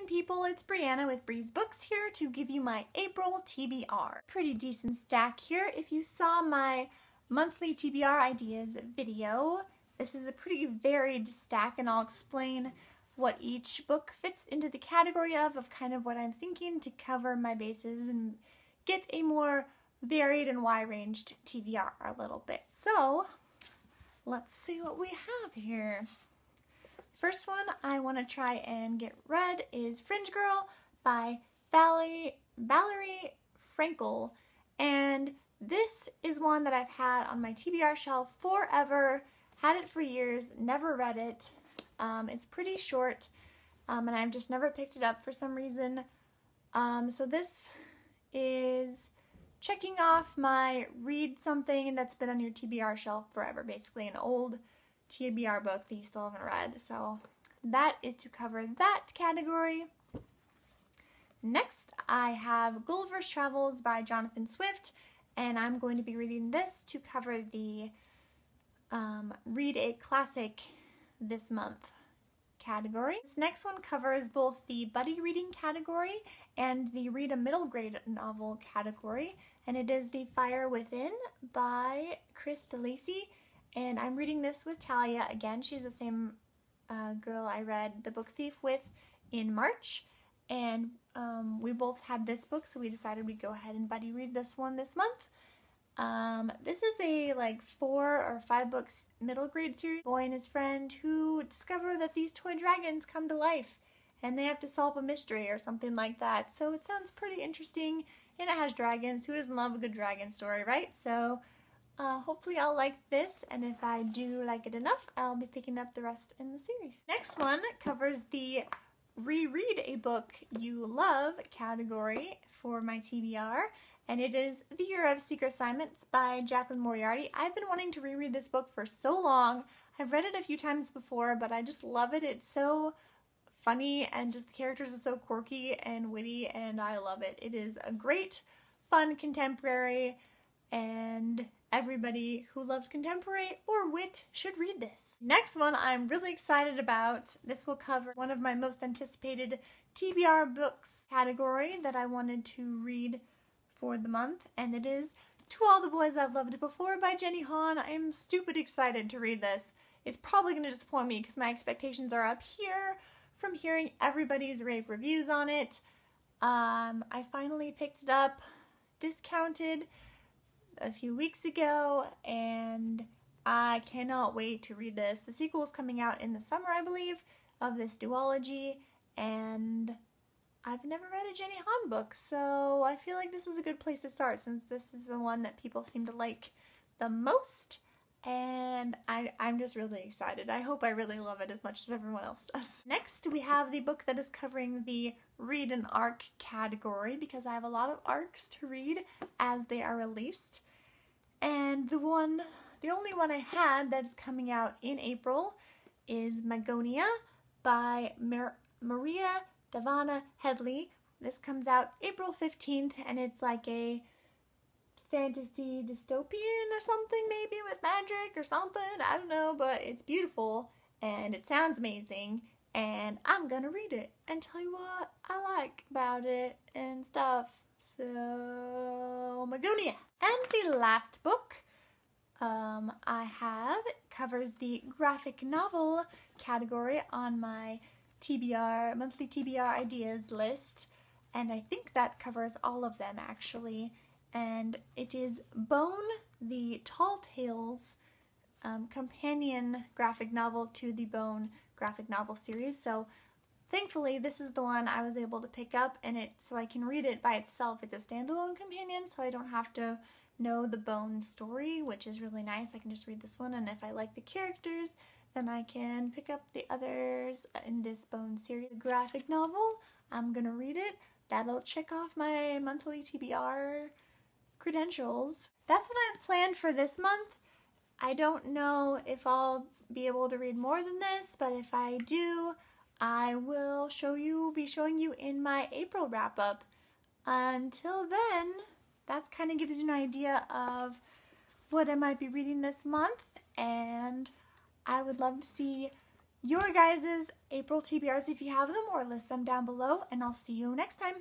people, it's Brianna with Bre'sBooks here to give you my April TBR. Pretty decent stack here. If you saw my monthly TBR ideas video, this is a pretty varied stack, and I'll explain what each book fits into the category of kind of what I'm thinking to cover my bases and get a more varied and wide-ranged TBR a little bit. So let's see what we have here. First one I want to try and get read is Fringe Girl by Valerie Frankel, and this is one that I've had on my TBR shelf forever, had it for years, never read it. It's pretty short, and I've just never picked it up for some reason. So this is checking off my read something that's been on your TBR shelf forever, basically an old TBR book that you still haven't read. So that is to cover that category. Next, I have Gulliver's Travels by Jonathan Swift, and I'm going to be reading this to cover the Read a Classic this month category. This next one covers both the buddy reading category and the read a middle grade novel category, and it is The Fire Within by Chris DeLacy. And I'm reading this with Talia again. She's the same girl I read The Book Thief with in March, and we both had this book, so we decided we'd go ahead and buddy read this one this month. This is a like 4 or 5 books middle grade series. A boy and his friend who discover that these toy dragons come to life and they have to solve a mystery or something like that. So it sounds pretty interesting, and it has dragons. Who doesn't love a good dragon story, right? So hopefully I'll like this, and if I do like it enough, I'll be picking up the rest in the series. Next one covers the Reread a Book You Love category for my TBR, and it is The Year of Secret Assignments by Jacqueline Moriarty. I've been wanting to reread this book for so long. I've read it a few times before, but I just love it. It's so funny, and just the characters are so quirky and witty, and I love it. It is a great, fun contemporary, and everybody who loves contemporary or wit should read this. Next one I'm really excited about. This will cover one of my most anticipated TBR books category that I wanted to read for the month, and it is To All the Boys I've Loved Before by Jenny Han. I am stupid excited to read this. It's probably going to disappoint me because my expectations are up here from hearing everybody's rave reviews on it. I finally picked it up discounted a few weeks ago, and I cannot wait to read this. The sequel is coming out in the summer, I believe, of this duology, and I've never read a Jenny Han book, so I feel like this is a good place to start since this is the one that people seem to like the most, and I'm just really excited. I hope I really love it as much as everyone else does. Next, we have the book that is covering the Read an Arc category, because I have a lot of arcs to read as they are released. And the only one I had that's coming out in April is Magonia by Maria Davana Headley. This comes out April 15th, and it's like a fantasy dystopian or something, maybe with magic or something, I don't know, but it's beautiful and it sounds amazing, and I'm gonna read it and tell you what I like about it and stuff. So, Magonia. And the last book I have covers the graphic novel category on my TBR, monthly TBR ideas list, and I think that covers all of them actually, and it is Bone, the Tall Tales companion graphic novel to the Bone graphic novel series. So thankfully, this is the one I was able to pick up, and so I can read it by itself. It's a standalone companion, so I don't have to know the Bone story, which is really nice. I can just read this one, and if I like the characters, then I can pick up the others in this Bone series. The graphic novel, I'm gonna read it. That'll check off my monthly TBR credentials. That's what I've planned for this month. I don't know if I'll be able to read more than this, but if I do, I will be showing you in my April wrap-up. Until then, that kind of gives you an idea of what I might be reading this month, and I would love to see your guys' April TBRs if you have them, or list them down below, and I'll see you next time.